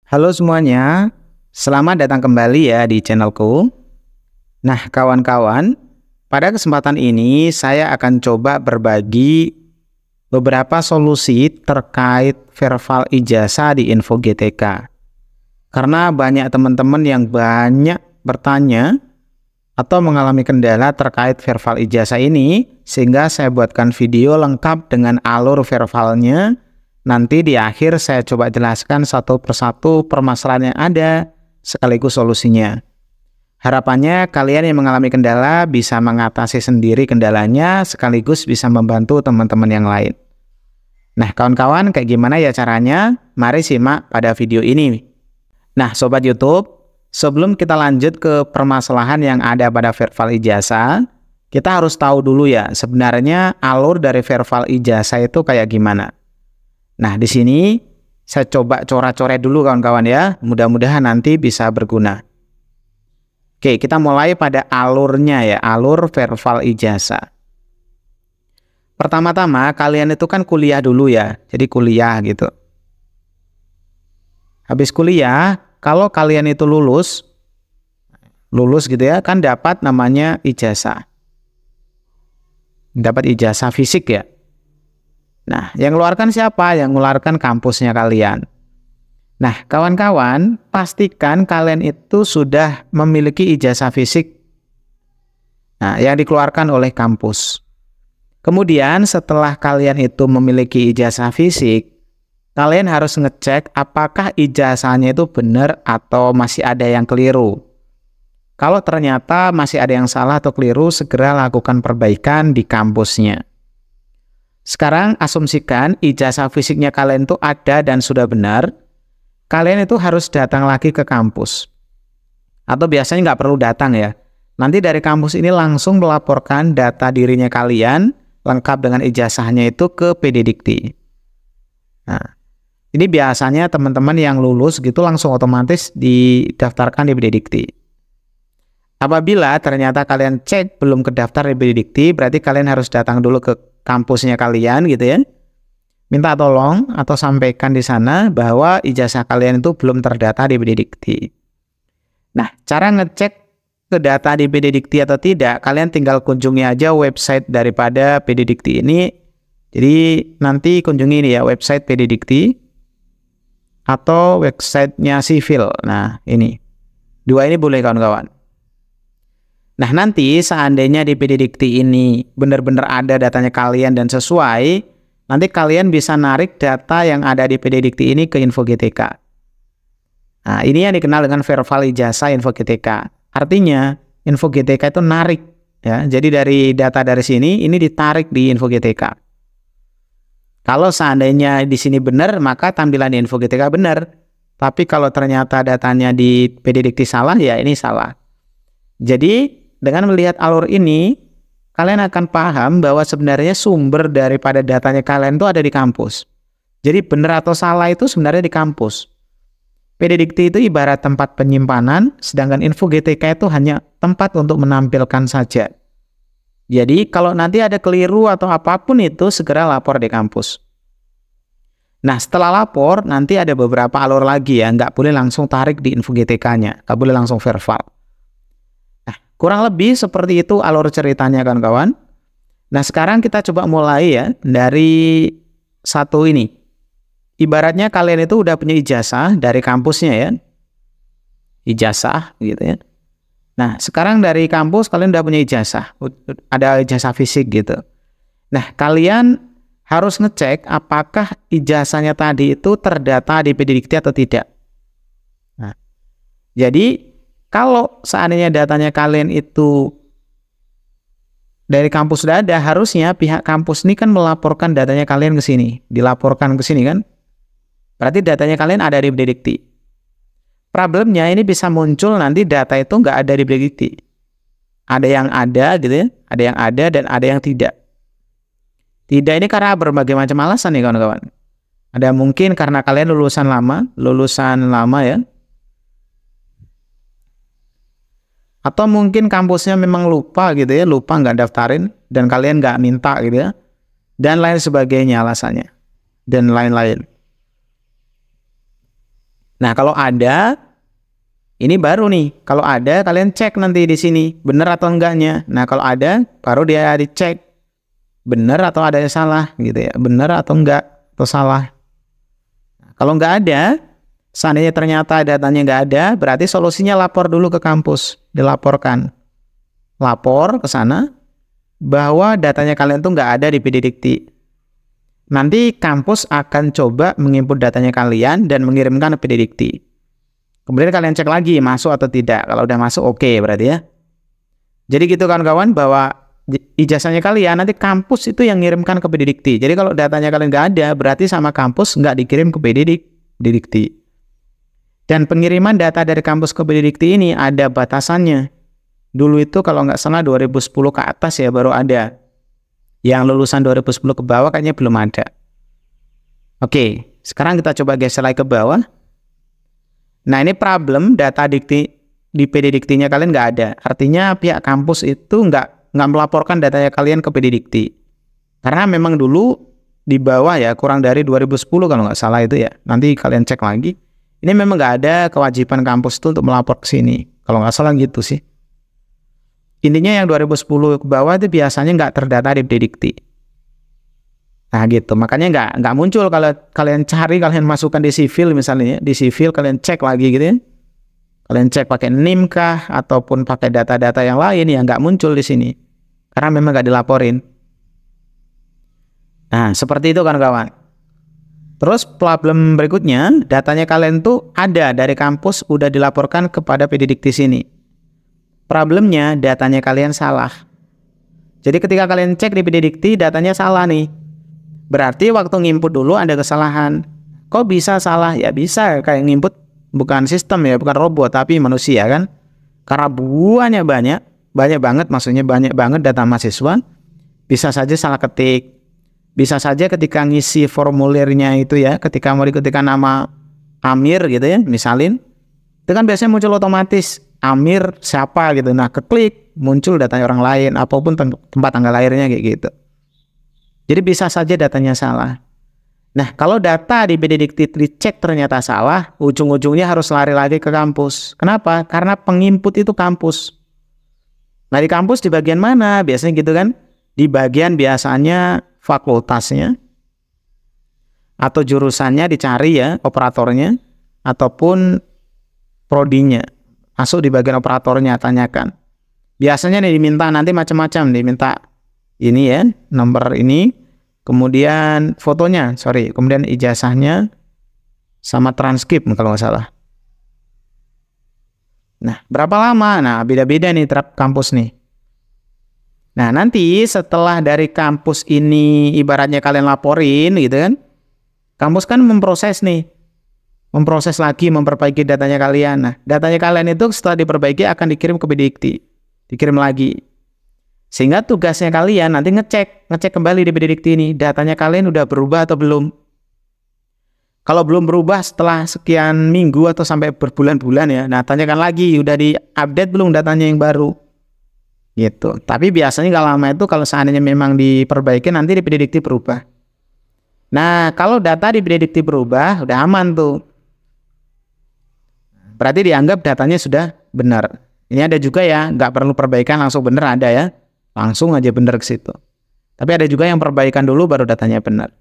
Halo semuanya, selamat datang kembali ya di channelku. Nah kawan-kawan, pada kesempatan ini saya akan coba berbagi beberapa solusi terkait verval ijazah di Info GTK. Karena banyak teman-teman yang banyak bertanya atau mengalami kendala terkait verval ijazah ini, sehingga saya buatkan video lengkap dengan alur vervalnya. Nanti di akhir saya coba jelaskan satu persatu permasalahan yang ada sekaligus solusinya. Harapannya kalian yang mengalami kendala bisa mengatasi sendiri kendalanya sekaligus bisa membantu teman-teman yang lain. Nah kawan-kawan, kayak gimana ya caranya? Mari simak pada video ini. Nah Sobat YouTube, sebelum kita lanjut ke permasalahan yang ada pada verval ijazah, kita harus tahu dulu ya sebenarnya alur dari verval ijazah itu kayak gimana. Nah, di sini saya coba coret-coret dulu kawan-kawan ya. Mudah-mudahan nanti bisa berguna. Oke, kita mulai pada alurnya ya, alur verval ijazah. Pertama-tama kalian itu kan kuliah dulu ya. Jadi kuliah gitu. Habis kuliah, kalau kalian itu lulus gitu ya, kan dapat namanya ijazah. Dapat ijazah fisik ya. Nah, yang ngeluarkan siapa? Yang ngeluarkan kampusnya kalian. Nah, kawan-kawan, pastikan kalian itu sudah memiliki ijazah fisik. Nah, yang dikeluarkan oleh kampus. Kemudian, setelah kalian itu memiliki ijazah fisik, kalian harus ngecek apakah ijazahnya itu benar atau masih ada yang keliru. Kalau ternyata masih ada yang salah atau keliru, segera lakukan perbaikan di kampusnya. Sekarang asumsikan ijazah fisiknya kalian itu ada dan sudah benar, kalian itu harus datang lagi ke kampus. Atau biasanya nggak perlu datang ya. Nanti dari kampus ini langsung melaporkan data dirinya kalian, lengkap dengan ijazahnya itu ke PD Dikti. Nah, ini biasanya teman-teman yang lulus gitu langsung otomatis didaftarkan di PD Dikti. Apabila ternyata kalian cek belum kedaftar di PD Dikti, berarti kalian harus datang dulu ke kampusnya kalian gitu ya. Minta tolong atau sampaikan di sana bahwa ijazah kalian itu belum terdata di PD Dikti. Nah, cara ngecek ke data di PD Dikti atau tidak, kalian tinggal kunjungi aja website daripada PD Dikti ini. Jadi nanti kunjungi ini ya, website PD Dikti atau websitenya Sivil. Nah, ini. Dua ini boleh kawan-kawan. Nah, nanti seandainya di PD Dikti ini benar-benar ada datanya kalian dan sesuai, nanti kalian bisa narik data yang ada di PD Dikti ini ke Info GTK. Nah, ini yang dikenal dengan verval ijazah Info GTK. Artinya, Info GTK itu narik. Ya, jadi dari data dari sini, ini ditarik di Info GTK. Kalau seandainya di sini benar, maka tampilan di Info GTK benar. Tapi kalau ternyata datanya di PD Dikti salah, ya ini salah. Jadi, dengan melihat alur ini, kalian akan paham bahwa sebenarnya sumber daripada datanya kalian itu ada di kampus. Jadi benar atau salah itu sebenarnya di kampus. PD Dikti itu ibarat tempat penyimpanan, sedangkan Info GTK itu hanya tempat untuk menampilkan saja. Jadi kalau nanti ada keliru atau apapun itu, segera lapor di kampus. Nah setelah lapor, nanti ada beberapa alur lagi ya, nggak boleh langsung tarik di Info GTK-nya, nggak boleh langsung verval. Kurang lebih seperti itu alur ceritanya kawan-kawan. Nah sekarang kita coba mulai ya dari satu ini. Ibaratnya kalian itu udah punya ijazah dari kampusnya ya. Ijazah gitu ya. Nah sekarang dari kampus kalian udah punya ijazah. Ada ijazah fisik gitu. Nah kalian harus ngecek apakah ijazahnya tadi itu terdata di PD Dikti atau tidak. Nah, jadi kalau seandainya datanya kalian itu dari kampus sudah ada, harusnya pihak kampus ini kan melaporkan datanya kalian ke sini, dilaporkan ke sini kan. Berarti datanya kalian ada di PD Dikti. Problemnya ini bisa muncul nanti data itu nggak ada di PD Dikti. Ada yang ada gitu ya, ada yang ada dan ada yang tidak. Tidak ini karena berbagai macam alasan nih kawan-kawan. Ada mungkin karena kalian lulusan lama ya. Atau mungkin kampusnya memang lupa gitu ya, lupa nggak daftarin dan kalian nggak minta gitu ya, dan lain sebagainya alasannya, dan lain-lain. Nah, kalau ada, ini baru nih. Kalau ada, kalian cek nanti di sini, benar atau enggaknya. Nah, kalau ada, baru dia dicek benar atau ada yang salah gitu ya. Benar atau enggak, atau salah. Nah, kalau enggak ada, seandainya ternyata datanya enggak ada, berarti solusinya lapor dulu ke kampus. Dilaporkan. Lapor ke sana, bahwa datanya kalian tuh enggak ada di PD Dikti. Nanti kampus akan coba menginput datanya kalian dan mengirimkan ke PD Dikti. Kemudian kalian cek lagi masuk atau tidak. Kalau udah masuk oke berarti ya. Jadi gitu kawan-kawan, bahwa ijazahnya kalian nanti kampus itu yang ngirimkan ke PD Dikti. Jadi kalau datanya kalian nggak ada, berarti sama kampus nggak dikirim ke PD Dikti. Dan pengiriman data dari kampus ke PD Dikti ini ada batasannya. Dulu itu kalau nggak salah 2010 ke atas ya baru ada. Yang lulusan 2010 ke bawah kayaknya belum ada. Oke, sekarang kita coba geser lagi ke bawah. Nah, ini problem data dikti di PD Diktinya kalian nggak ada. Artinya pihak kampus itu nggak melaporkan datanya kalian ke PD Dikti. Karena memang dulu di bawah ya, kurang dari 2010 kalau nggak salah itu ya. Nanti kalian cek lagi. Ini memang nggak ada kewajiban kampus itu untuk melapor ke sini. Kalau nggak salah gitu sih. Intinya yang 2010 ke bawah itu biasanya nggak terdata di PD Dikti. Nah gitu, makanya nggak muncul kalau kalian cari, kalian masukkan di sivil misalnya, di sivil kalian cek lagi gitu ya. Kalian cek pakai NIM kah, ataupun pakai data-data yang lain yang nggak muncul di sini. Karena memang nggak dilaporin. Nah, seperti itu kawan-kawan. Terus problem berikutnya, datanya kalian tuh ada dari kampus, udah dilaporkan kepada PD Dikti sini. Problemnya datanya kalian salah. Jadi ketika kalian cek di PD Dikti datanya salah nih. Berarti waktu nginput dulu ada kesalahan. Kok bisa salah? Ya bisa, kayak nginput bukan sistem ya, bukan robot tapi manusia kan. Karena banyak banget maksudnya banyak banget data mahasiswa. Bisa saja salah ketik. Bisa saja ketika ngisi formulirnya itu ya, ketika mau diketikkan nama Amir gitu ya, misalin. Itu kan biasanya muncul otomatis Amir siapa gitu. Nah, keklik muncul datanya orang lain, apapun tempat tanggal lahirnya kayak gitu. Jadi bisa saja datanya salah. Nah, kalau data di PD Dikti dicek ternyata salah, ujung-ujungnya harus lari lagi ke kampus. Kenapa? Karena penginput itu kampus. Nah, di kampus di bagian mana? Biasanya gitu kan? Di bagian biasanya fakultasnya atau jurusannya dicari ya, operatornya ataupun prodinya. Masuk di bagian operatornya, tanyakan. Biasanya nih diminta nanti macam-macam, diminta ini ya, nomor ini, kemudian fotonya, kemudian ijazahnya, sama transkrip kalau nggak salah. Nah, berapa lama? Nah, beda-beda nih tiap kampus nih. Nah, nanti setelah dari kampus ini ibaratnya kalian laporin gitu kan, kampus kan memproses nih. Memproses lagi, memperbaiki datanya kalian. Nah, datanya kalian itu setelah diperbaiki akan dikirim ke PD Dikti. Dikirim lagi. Sehingga tugasnya kalian nanti ngecek kembali di PD Dikti ini, datanya kalian udah berubah atau belum. Kalau belum berubah setelah sekian minggu atau sampai berbulan-bulan ya, nah tanyakan lagi, udah di-update belum datanya yang baru. Gitu. Tapi biasanya kalau lama itu kalau seandainya memang diperbaiki nanti di PD Dikti berubah. Nah, kalau data di PD Dikti berubah, udah aman tuh. Berarti dianggap datanya sudah benar. Ini ada juga ya, nggak perlu perbaikan langsung benar ada ya. Langsung aja benar ke situ. Tapi ada juga yang perbaikan dulu baru datanya benar.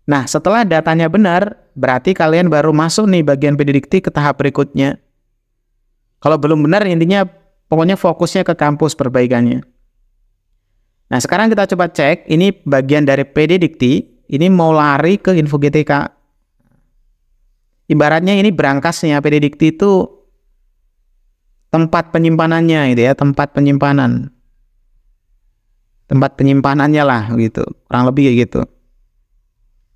Nah, setelah datanya benar, berarti kalian baru masuk nih bagian PD Dikti ke tahap berikutnya. Kalau belum benar, intinya pokoknya fokusnya ke kampus perbaikannya. Nah, sekarang kita coba cek, ini bagian dari PD Dikti, ini mau lari ke Info GTK. Ibaratnya ini berangkasnya PD Dikti itu tempat penyimpanannya gitu ya, tempat penyimpanannya lah gitu, kurang lebih kayak gitu.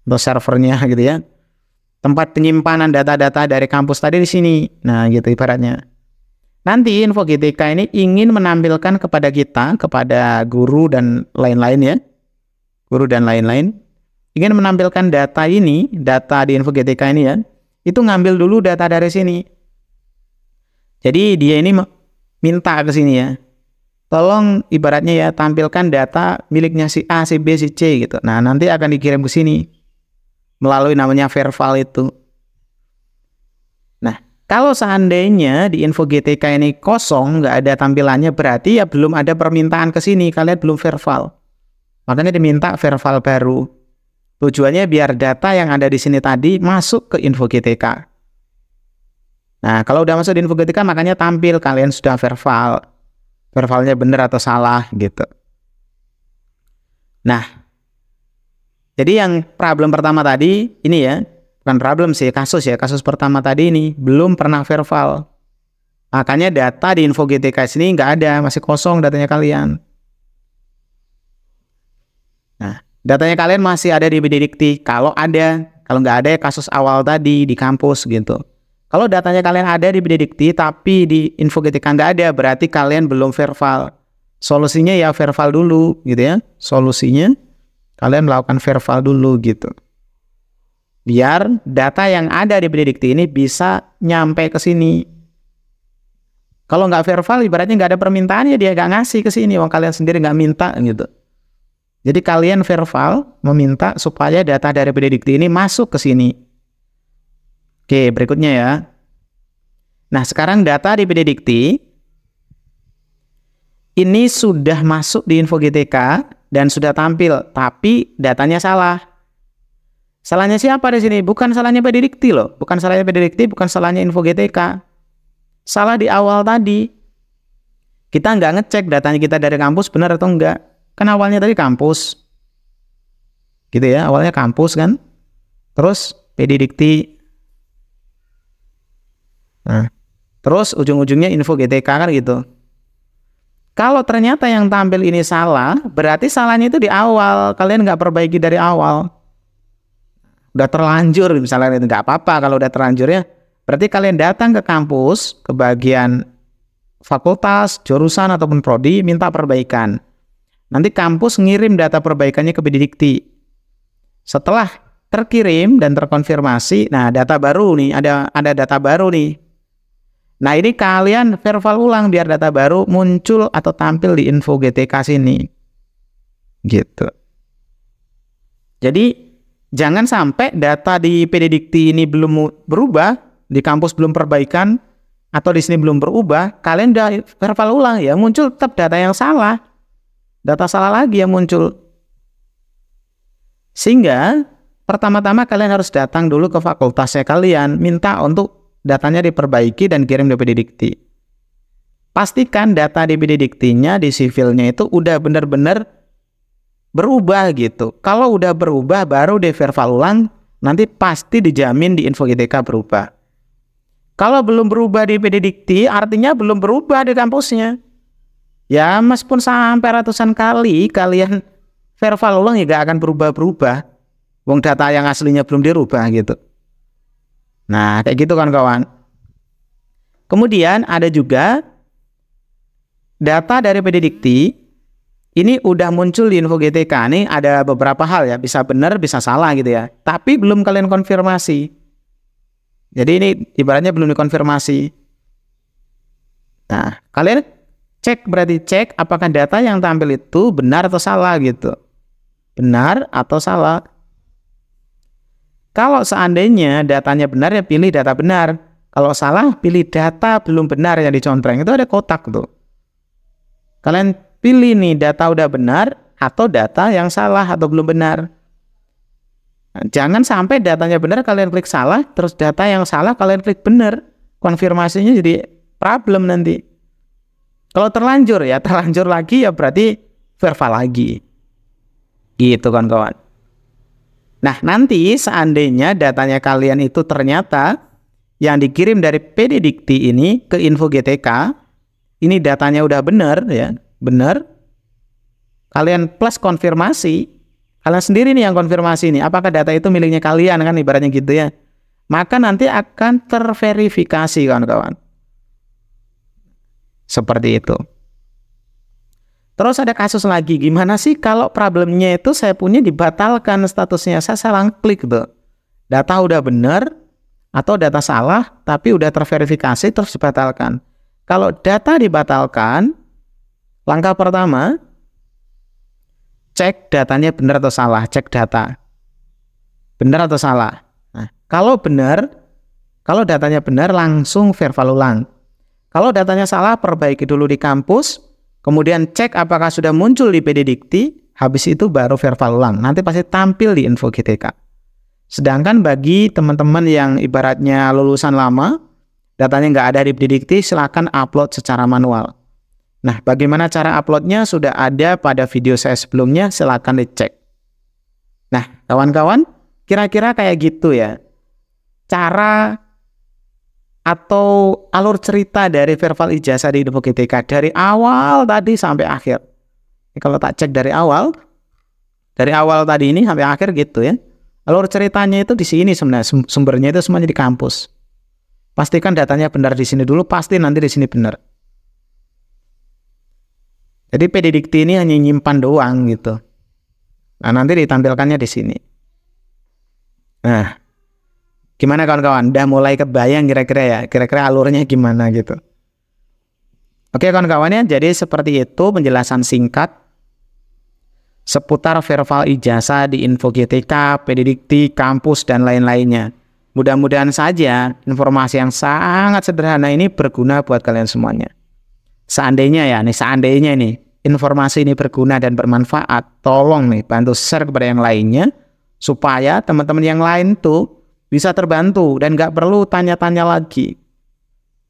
Atau servernya gitu ya. Tempat penyimpanan data-data dari kampus tadi di sini. Nah, gitu ibaratnya. Nanti Info GTK ini ingin menampilkan kepada kita, kepada guru dan lain-lain ya. Guru dan lain-lain ingin menampilkan data ini, data di Info GTK ini ya. Itu ngambil dulu data dari sini. Jadi dia ini minta ke sini ya. Tolong ibaratnya ya tampilkan data miliknya si A, si B, si C gitu. Nah, nanti akan dikirim ke sini melalui namanya verbal itu. Kalau seandainya di info GTK ini kosong, nggak ada tampilannya, berarti ya belum ada permintaan ke sini, kalian belum verbal. Makanya diminta verbal baru. Tujuannya biar data yang ada di sini tadi masuk ke info GTK. Nah, kalau udah masuk di info GTK, makanya tampil kalian sudah verbal. Verbalnya benar atau salah gitu. Nah, jadi yang problem pertama tadi ini ya, bukan problem sih, kasus ya. Kasus pertama tadi ini belum pernah verbal. Makanya data di info GTK sini nggak ada, masih kosong datanya kalian. Nah, datanya kalian masih ada di Bidikti. Kalau ada, kalau nggak ada ya kasus awal tadi di kampus gitu. Kalau datanya kalian ada di Bidikti tapi di info GTK nggak ada, berarti kalian belum verbal. Solusinya ya verbal dulu gitu ya. Solusinya kalian melakukan verbal dulu gitu. Biar data yang ada di Bidikti ini bisa nyampe ke sini. Kalau nggak verbal, ibaratnya nggak ada permintaannya, dia nggak ngasih ke sini. Wong kalian sendiri nggak minta gitu. Jadi kalian verbal meminta supaya data dari Bidikti ini masuk ke sini. Oke, berikutnya ya. Nah, sekarang data di Bidikti ini sudah masuk di info GTK dan sudah tampil, tapi datanya salah. Salahnya siapa di sini? Bukan salahnya Bidikti loh. Bukan salahnya Bidikti, bukan salahnya info GTK. Salah di awal tadi. Kita nggak ngecek datanya kita dari kampus benar atau enggak. Kan awalnya tadi kampus. Gitu ya, awalnya kampus kan. Terus Bidikti. Nah, terus ujung-ujungnya info GTK kan gitu. Kalau ternyata yang tampil ini salah, berarti salahnya itu di awal. Kalian nggak perbaiki dari awal. Udah terlanjur misalnya, itu nggak apa-apa kalau udah terlanjur ya. Berarti kalian datang ke kampus, ke bagian fakultas, jurusan ataupun prodi, minta perbaikan. Nanti kampus ngirim data perbaikannya ke Bidikti. Setelah terkirim dan terkonfirmasi, nah data baru nih, ada data baru nih. Nah ini kalian verbal ulang biar data baru muncul atau tampil di info GTK sini. Gitu. Jadi jangan sampai data di Bidikti ini belum berubah, di kampus belum perbaikan, atau di sini belum berubah, kalian udah verbal ulang ya, muncul tetap data yang salah. Data salah lagi yang muncul. Sehingga pertama-tama kalian harus datang dulu ke fakultasnya kalian, minta untuk datanya diperbaiki dan kirim ke Bidikti. Pastikan data di Bidiktinya, di sivilnya itu udah benar-benar berubah gitu. Kalau udah berubah baru di verbal ulang, nanti pasti dijamin di info GTK berubah. Kalau belum berubah di Bidikti, artinya belum berubah di kampusnya. Ya meskipun sampai ratusan kali kalian verbal ulang ya gak akan berubah-berubah. Wong data yang aslinya belum dirubah gitu. Nah kayak gitu kan kawan. Kemudian ada juga data dari Bidikti. Ini udah muncul di info GTK, nih ada beberapa hal ya, bisa benar, bisa salah gitu ya. Tapi belum kalian konfirmasi. Jadi ini ibaratnya belum dikonfirmasi. Nah, kalian berarti cek apakah data yang tampil itu benar atau salah gitu. Benar atau salah. Kalau seandainya datanya benar ya pilih data benar. Kalau salah pilih data belum benar yang dicontreng. Itu ada kotak tuh. Kalian pilih nih data udah benar atau data yang salah atau belum benar. Nah, jangan sampai datanya benar kalian klik salah, terus data yang salah kalian klik benar. Konfirmasinya jadi problem nanti. Kalau terlanjur ya, terlanjur lagi ya berarti verbal lagi. Gitu kan kawan. Nah nanti seandainya datanya kalian itu ternyata yang dikirim dari Bidikti ini ke info GTK, ini datanya udah benar ya, benar. Kalian plus konfirmasi, kalian sendiri nih yang konfirmasi nih, apakah data itu miliknya kalian kan ibaratnya gitu ya. Maka nanti akan terverifikasi kawan-kawan. Seperti itu. Terus ada kasus lagi, gimana sih kalau problemnya itu saya punya dibatalkan statusnya, saya salah klik tuh. Data udah benar atau data salah tapi udah terverifikasi terus dibatalkan. Kalau data dibatalkan, langkah pertama cek datanya benar atau salah, cek data. Benar atau salah. Nah, kalau benar, Kalau datanya benar, langsung verbal ulang. Kalau datanya salah, perbaiki dulu di kampus, kemudian cek apakah sudah muncul di PD Dikti, habis itu baru verbal ulang. Nanti pasti tampil di info GTK. Sedangkan bagi teman-teman yang ibaratnya lulusan lama, datanya nggak ada di PD Dikti, silakan upload secara manual. Nah, bagaimana cara uploadnya sudah ada pada video saya sebelumnya, silakan dicek. Nah, kawan-kawan, kira-kira kayak gitu ya. Cara atau alur cerita dari verbal ijazah di info GTK dari awal tadi sampai akhir. Kalau tak cek dari awal tadi ini sampai akhir gitu ya. Alur ceritanya itu di sini sebenarnya, sumbernya itu semuanya di kampus. Pastikan datanya benar di sini dulu, pasti nanti di sini benar. Jadi PD Dikti ini hanya nyimpan doang gitu. Nah, nanti ditampilkannya di sini. Nah, gimana kawan-kawan? Udah mulai kebayang kira-kira ya? Kira-kira alurnya gimana gitu. Oke kawan-kawan ya, jadi seperti itu penjelasan singkat seputar verbal ijazah di info GTK, PD Dikti, kampus, dan lain-lainnya. Mudah-mudahan saja informasi yang sangat sederhana ini berguna buat kalian semuanya. Seandainya informasi ini berguna dan bermanfaat, tolong nih bantu share kepada yang lainnya, supaya teman-teman yang lain tuh bisa terbantu dan nggak perlu tanya-tanya lagi.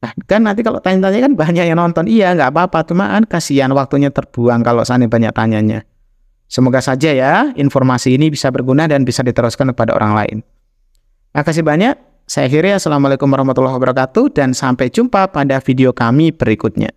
Nah, kan nanti kalau tanya-tanya kan banyak yang nonton. Iya, nggak apa-apa, cuma kan kasihan waktunya terbuang kalau seandainya banyak tanyanya. Semoga saja ya informasi ini bisa berguna dan bisa diteruskan kepada orang lain. Makasih banyak. Saya akhiri. Assalamualaikum warahmatullahi wabarakatuh dan sampai jumpa pada video kami berikutnya.